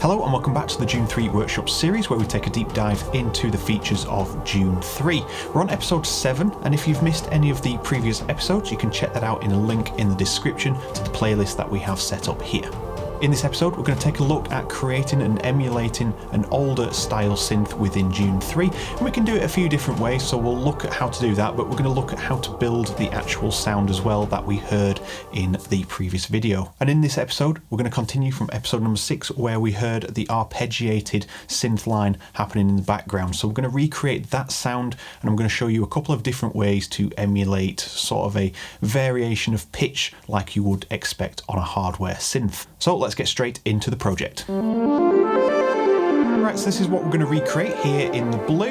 Hello and welcome back to the DUNE 3 workshop series where we take a deep dive into the features of DUNE 3. We're on episode 7, and if you've missed any of the previous episodes you can check that out in a link in the description to the playlist that we have set up here. In this episode we're going to take a look at creating and emulating an older style synth within DUNE 3, and we can do it a few different ways, so we'll look at how to do that, but we're going to look at how to build the actual sound as well that we heard in the previous video. And in this episode we're going to continue from episode number 6 where we heard the arpeggiated synth line happening in the background. So we're going to recreate that sound, and I'm going to show you a couple of different ways to emulate sort of a variation of pitch like you would expect on a hardware synth. So let's get straight into the project. Right, so this is what we're going to recreate here in the blue.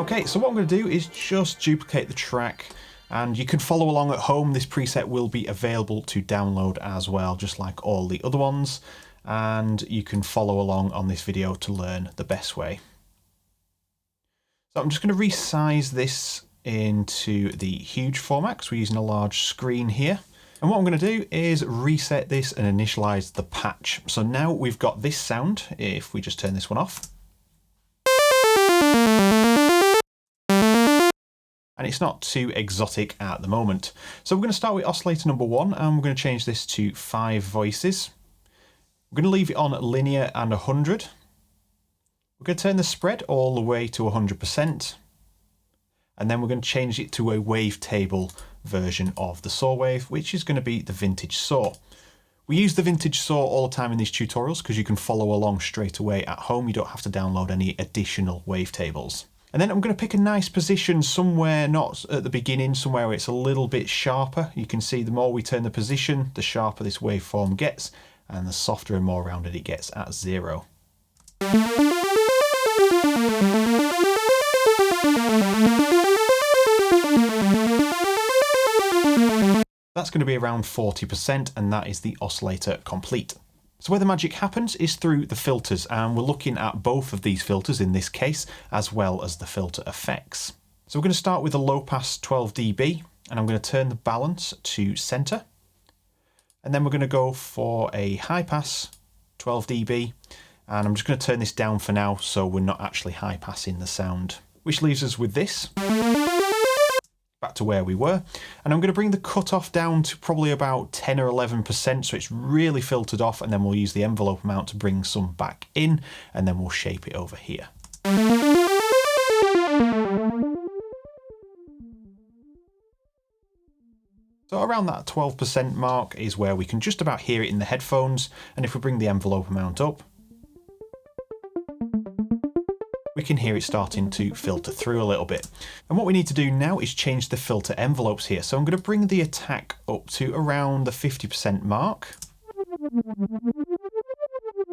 Okay, so what I'm going to do is just duplicate the track, and you can follow along at home. This preset will be available to download as well, just like all the other ones, and you can follow along on this video to learn the best way. So I'm just going to resize this into the huge format because we're using a large screen here. And what I'm going to do is reset this and initialize the patch. So now we've got this sound, if we just turn this one off. And it's not too exotic at the moment. So we're going to start with oscillator number 1, and we're going to change this to 5 voices. We're going to leave it on linear and 100. We're going to turn the spread all the way to 100%, and then we're going to change it to a wavetable version of the saw wave, which is going to be the vintage saw. We use the vintage saw all the time in these tutorials because you can follow along straight away at home. You don't have to download any additional wavetables. And then I'm going to pick a nice position somewhere, not at the beginning, somewhere where it's a little bit sharper. You can see the more we turn the position, the sharper this waveform gets, and the softer and more rounded it gets at 0. That's going to be around 40%, and that is the oscillator complete. So where the magic happens is through the filters, and we're looking at both of these filters in this case, as well as the filter effects. So we're going to start with a low pass 12 dB, and I'm going to turn the balance to center. And then we're going to go for a high pass 12 dB, and I'm just going to turn this down for now so we're not actually high passing the sound. Which leaves us with this. Back to where we were, and I'm going to bring the cutoff down to probably about 10 or 11%, so it's really filtered off, and then we'll use the envelope amount to bring some back in, and then we'll shape it over here. So around that 12% mark is where we can just about hear it in the headphones, and if we bring the envelope amount up, we can hear it starting to filter through a little bit. And what we need to do now is change the filter envelopes here. So I'm going to bring the attack up to around the 50% mark,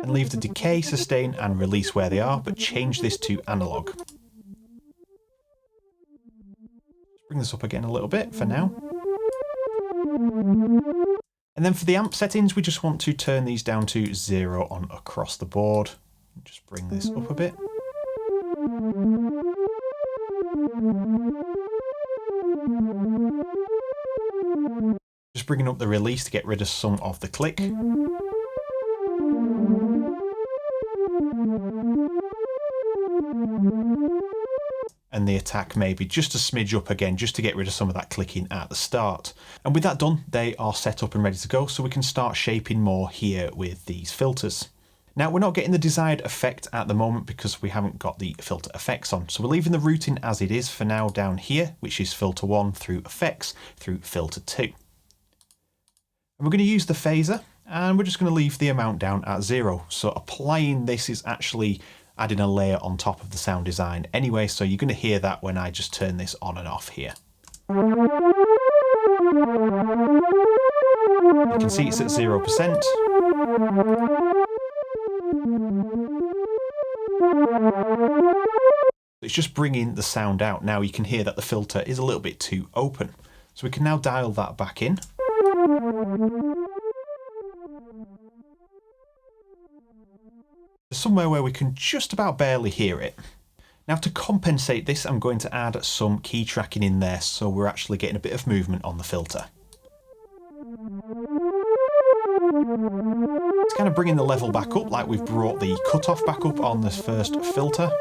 and leave the decay, sustain and release where they are, but change this to analog. Bring this up again a little bit for now. And then for the amp settings, we just want to turn these down to 0 on across the board. Just bring this up a bit. Just bringing up the release to get rid of some of the click. And the attack maybe just a smidge up again, just to get rid of some of that clicking at the start. And with that done, they are set up and ready to go, so we can start shaping more here with these filters. Now we're not getting the desired effect at the moment because we haven't got the filter effects on, so we're leaving the routing as it is for now down here, which is filter 1 through effects through filter 2. And we're going to use the phaser, and we're just going to leave the amount down at 0. So applying this is actually adding a layer on top of the sound design anyway, so you're going to hear that when I just turn this on and off here. You can see it's at 0%. It's just bringing the sound out. Now you can hear that the filter is a little bit too open. So we can now dial that back in. Somewhere where we can just about barely hear it. Now to compensate this, I'm going to add some key tracking in there so we're actually getting a bit of movement on the filter. It's kind of bringing the level back up like we've brought the cutoff back up on this first filter.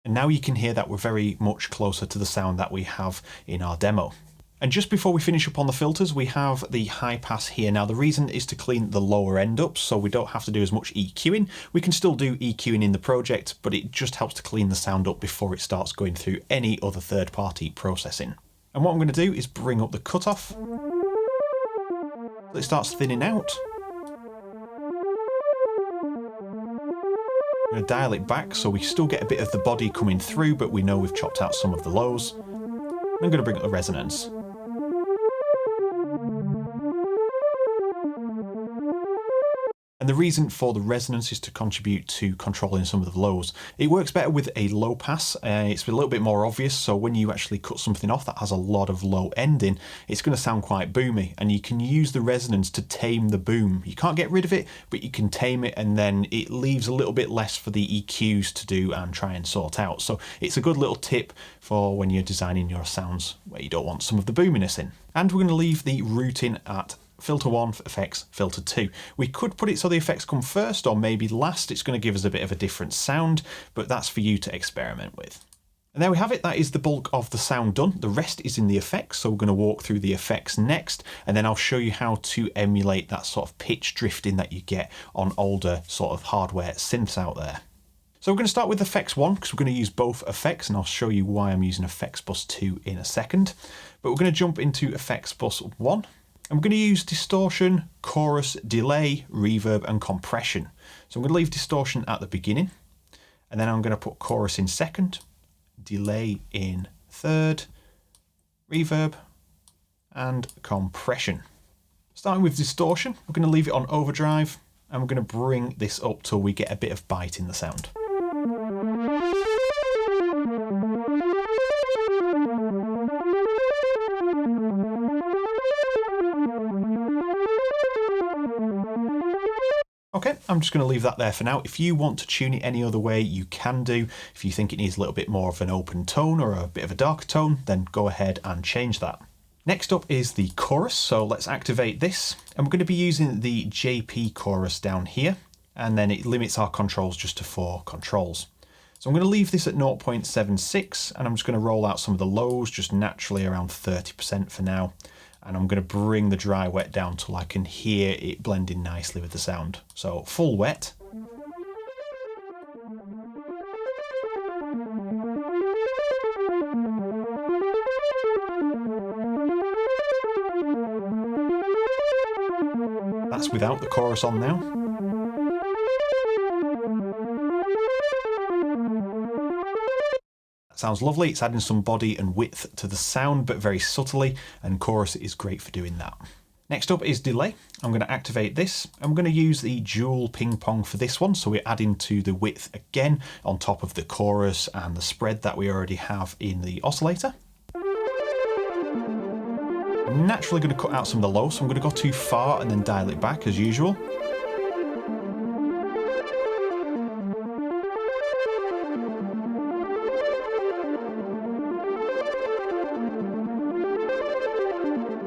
And now you can hear that we're very much closer to the sound that we have in our demo. And just before we finish up on the filters, we have the high pass here. Now the reason is to clean the lower end up so we don't have to do as much EQing. We can still do EQing in the project, but it just helps to clean the sound up before it starts going through any other third-party processing. And what I'm going to do is bring up the cutoff so it starts thinning out. I'm going to dial it back so we still get a bit of the body coming through, but we know we've chopped out some of the lows. I'm going to bring up the resonance. And the reason for the resonance is to contribute to controlling some of the lows. It works better with a low pass, it's a little bit more obvious, so when you actually cut something off that has a lot of low ending, it's going to sound quite boomy, and you can use the resonance to tame the boom. You can't get rid of it, but you can tame it, and then it leaves a little bit less for the EQs to do and try and sort out. So it's a good little tip for when you're designing your sounds where you don't want some of the boominess in. And we're going to leave the routing at filter 1 for effects, filter 2. We could put it so the effects come first or maybe last. It's going to give us a bit of a different sound, but that's for you to experiment with. And there we have it. That is the bulk of the sound done. The rest is in the effects, so we're going to walk through the effects next, and then I'll show you how to emulate that sort of pitch drifting that you get on older sort of hardware synths out there. So we're going to start with effects 1 because we're going to use both effects, and I'll show you why I'm using effects bus 2 in a second. But we're going to jump into effects bus 1. And we're going to use distortion, chorus, delay, reverb and compression. So I'm going to leave distortion at the beginning, and then I'm going to put chorus in second, delay in third, reverb and compression. Starting with distortion, we're going to leave it on overdrive, and we're going to bring this up till we get a bit of bite in the sound. Okay, I'm just going to leave that there for now. If you want to tune it any other way, you can do. If you think it needs a little bit more of an open tone or a bit of a darker tone, then go ahead and change that. Next up is the chorus, so let's activate this. And we're going to be using the JP chorus down here, and then it limits our controls just to 4 controls. So I'm going to leave this at 0.76, and I'm just going to roll out some of the lows just naturally around 30% for now. And I'm going to bring the dry wet down till I can hear it blending nicely with the sound. So full wet. That's without the chorus on now. Sounds lovely. It's adding some body and width to the sound, but very subtly, and chorus is great for doing that. Next up is delay. I'm going to activate this. I'm going to use the dual ping pong for this one, so we're adding to the width again on top of the chorus and the spread that we already have in the oscillator. I'm naturally going to cut out some of the low, so I'm going to go too far and then dial it back as usual.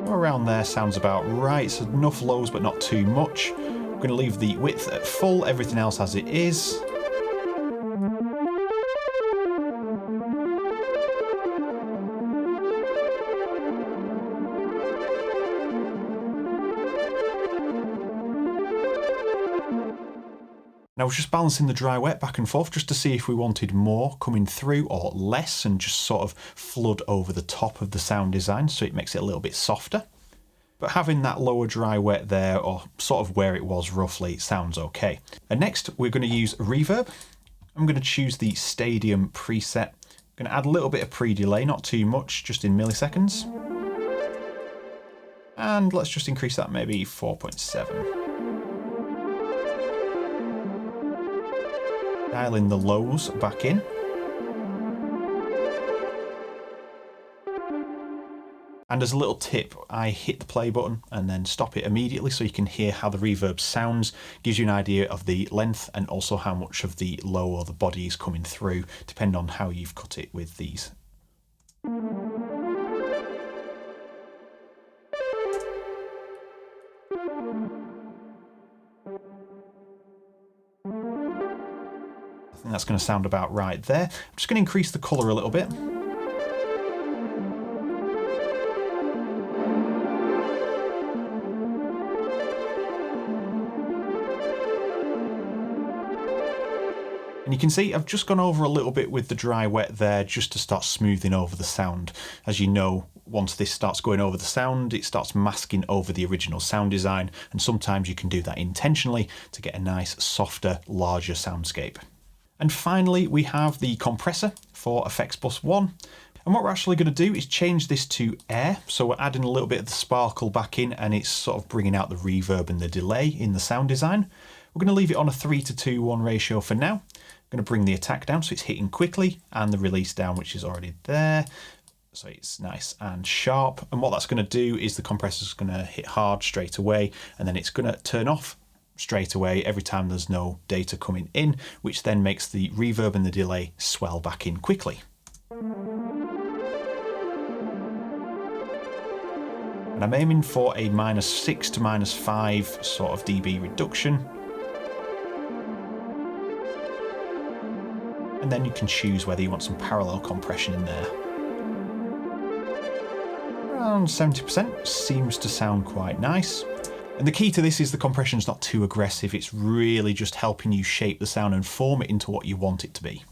Around there sounds about right. It's enough lows but not too much. I'm going to leave the width at full, everything else as it is. Now I was just balancing the dry wet back and forth just to see if we wanted more coming through or less, and just sort of flood over the top of the sound design so it makes it a little bit softer. But having that lower dry wet there, or sort of where it was roughly, sounds okay. And next we're going to use reverb. I'm going to choose the Stadium preset. I'm going to add a little bit of pre-delay, not too much, just in milliseconds. And let's just increase that maybe 4.7. Dialing the lows back in. And as a little tip, I hit the play button and then stop it immediately so you can hear how the reverb sounds. Gives you an idea of the length and also how much of the low or the body is coming through, depending on how you've cut it with these. I think that's going to sound about right there. I'm just going to increase the colour a little bit. And you can see I've just gone over a little bit with the dry wet there just to start smoothing over the sound. As you know, once this starts going over the sound, it starts masking over the original sound design, and sometimes you can do that intentionally to get a nice, softer, larger soundscape. And finally, we have the compressor for Effects Bus 1. And what we're actually going to do is change this to air. So we're adding a little bit of the sparkle back in, and it's sort of bringing out the reverb and the delay in the sound design. We're going to leave it on a 3:2:1 ratio for now. I'm going to bring the attack down so it's hitting quickly, and the release down, which is already there. So it's nice and sharp. And what that's going to do is the compressor is going to hit hard straight away, and then it's going to turn off straight away every time there's no data coming in, which then makes the reverb and the delay swell back in quickly. And I'm aiming for a -6 to -5 sort of dB reduction. And then you can choose whether you want some parallel compression in there. Around 70% seems to sound quite nice. And the key to this is the compression's not too aggressive. It's really just helping you shape the sound and form it into what you want it to be.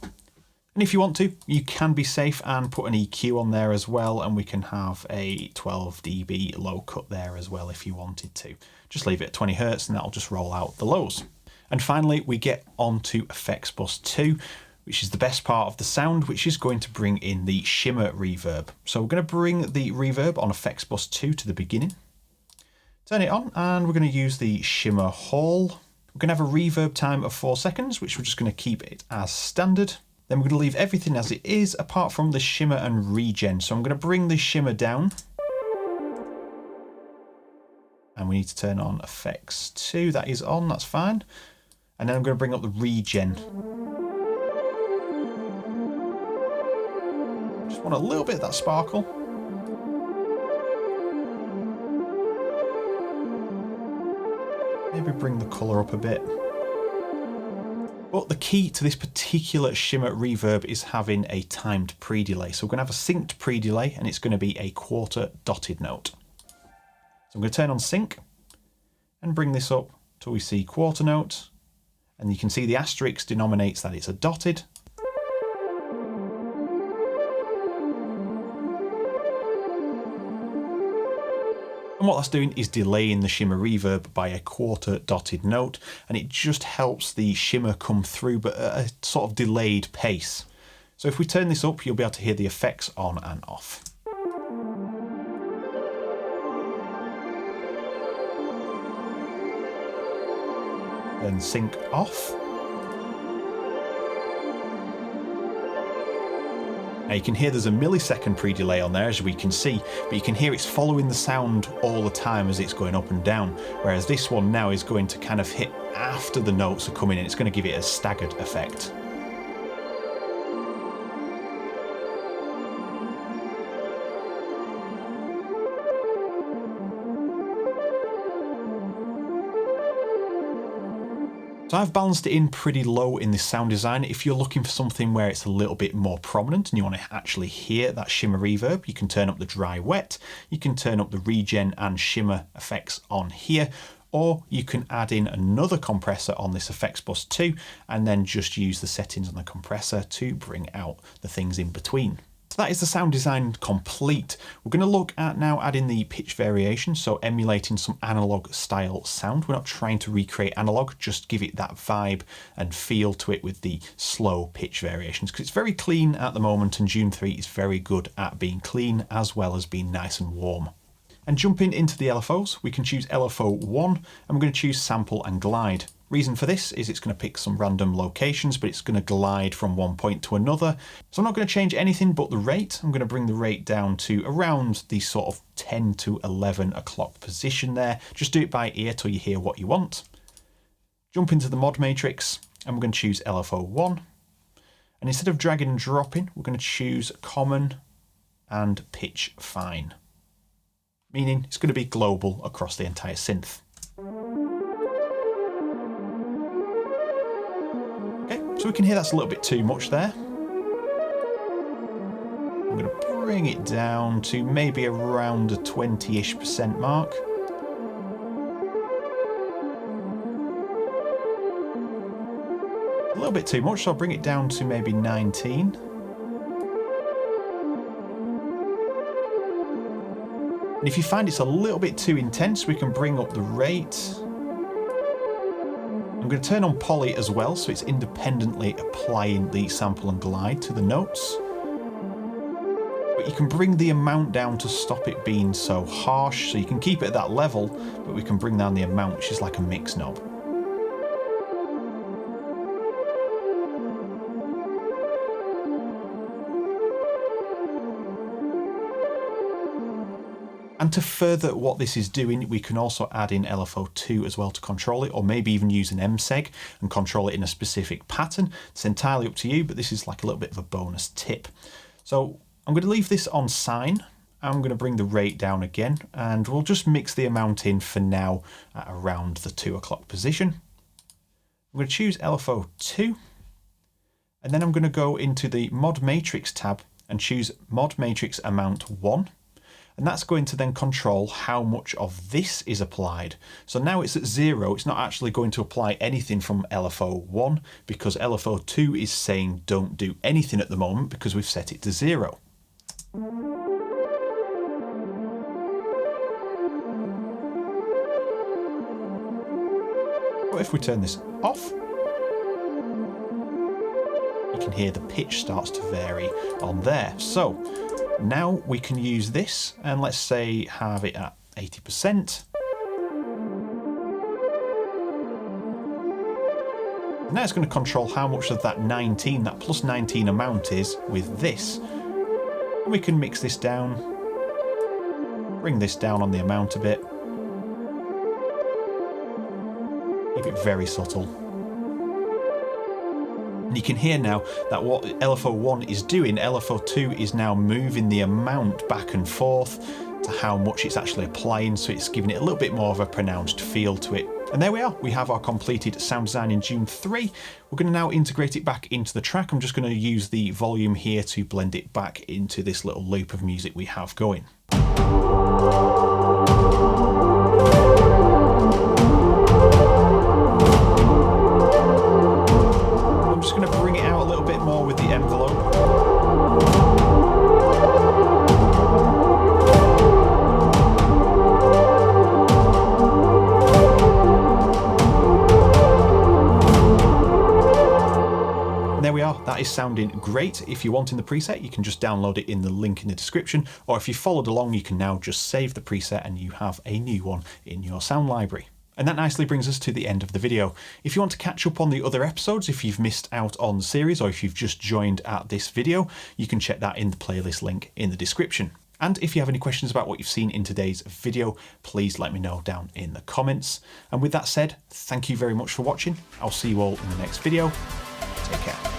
And if you want to, you can be safe and put an EQ on there as well, and we can have a 12 dB low cut there as well if you wanted to. Just leave it at 20 Hz and that'll just roll out the lows. And finally, we get onto Effects Bus 2, which is the best part of the sound, which is going to bring in the Shimmer reverb. So we're going to bring the reverb on Effects Bus 2 to the beginning. Turn it on, and we're going to use the Shimmer Hall. We're going to have a reverb time of 4 seconds, which we're just going to keep it as standard. Then we're going to leave everything as it is, apart from the Shimmer and Regen. So I'm going to bring the Shimmer down. And we need to turn on Effects 2. That is on, that's fine. And then I'm going to bring up the Regen. Just want a little bit of that sparkle. Maybe bring the colour up a bit. But the key to this particular Shimmer reverb is having a timed pre-delay. So we're going to have a synced pre-delay, and it's going to be a quarter dotted note. So I'm going to turn on sync and bring this up till we see quarter note. And you can see the asterisk denominates that it's a dotted. And what that's doing is delaying the Shimmer reverb by a quarter dotted note, and it just helps the shimmer come through, but at a sort of delayed pace. So if we turn this up, you'll be able to hear the effects on and off. Then sync off. Now you can hear there's a millisecond pre-delay on there, as we can see, but you can hear it's following the sound all the time as it's going up and down, whereas this one now is going to kind of hit after the notes are coming in. It's going to give it a staggered effect. So I've balanced it in pretty low in this sound design. If you're looking for something where it's a little bit more prominent and you want to actually hear that Shimmer reverb, you can turn up the dry wet, you can turn up the Regen and Shimmer effects on here, or you can add in another compressor on this Effects Bus 2 and then just use the settings on the compressor to bring out the things in between. So that is the sound design complete. We're going to look at now adding the pitch variation, so emulating some analog style sound. We're not trying to recreate analog, just give it that vibe and feel to it with the slow pitch variations, because it's very clean at the moment, and DUNE 3 is very good at being clean as well as being nice and warm. And jumping into the LFOs, we can choose LFO 1 and we're going to choose Sample and Glide. Reason for this is it's going to pick some random locations, but it's going to glide from one point to another. So I'm not going to change anything but the rate. I'm going to bring the rate down to around the sort of 10 to 11 o'clock position there. Just do it by ear till you hear what you want. Jump into the mod matrix and we're going to choose LFO1. And instead of dragging and dropping, we're going to choose common and pitch fine, meaning it's going to be global across the entire synth. Okay, so we can hear that's a little bit too much there. I'm going to bring it down to maybe around the 20-ish% mark. A little bit too much, so I'll bring it down to maybe 19. And if you find it's a little bit too intense, we can bring up the rate. I'm going to turn on poly as well, so it's independently applying the sample and glide to the notes. But you can bring the amount down to stop it being so harsh, so you can keep it at that level, but we can bring down the amount, which is like a mix knob. And to further what this is doing, we can also add in LFO2 as well to control it, or maybe even use an MSEG and control it in a specific pattern. It's entirely up to you, but this is like a little bit of a bonus tip. So I'm going to leave this on sine. I'm going to bring the rate down again, and we'll just mix the amount in for now at around the 2 o'clock position. I'm going to choose LFO2, and then I'm going to go into the mod matrix tab and choose mod matrix amount 1. And that's going to then control how much of this is applied. So now it's at 0, it's not actually going to apply anything from LFO1 because LFO2 is saying don't do anything at the moment because we've set it to 0. But if we turn this off, you can hear the pitch starts to vary on there. So now we can use this and let's say have it at 80%. Now it's going to control how much of that 19, that plus 19 amount is with this. And we can mix this down, bring this down on the amount a bit. Keep it very subtle. And you can hear now that what LFO1 is doing, LFO2 is now moving the amount back and forth to how much it's actually applying, so it's giving it a little bit more of a pronounced feel to it. And there we are, we have our completed sound design in DUNE 3. We're going to now integrate it back into the track. I'm just going to use the volume here to blend it back into this little loop of music we have going. I'm just going to bring it out a little bit more with the envelope. There we are, that is sounding great. If you're wanting the preset, you can just download it in the link in the description, or if you followed along, you can now just save the preset and you have a new one in your sound library. And that nicely brings us to the end of the video. If you want to catch up on the other episodes, if you've missed out on the series, or if you've just joined at this video, you can check that in the playlist link in the description. And if you have any questions about what you've seen in today's video, please let me know down in the comments. And with that said, thank you very much for watching. I'll see you all in the next video. Take care.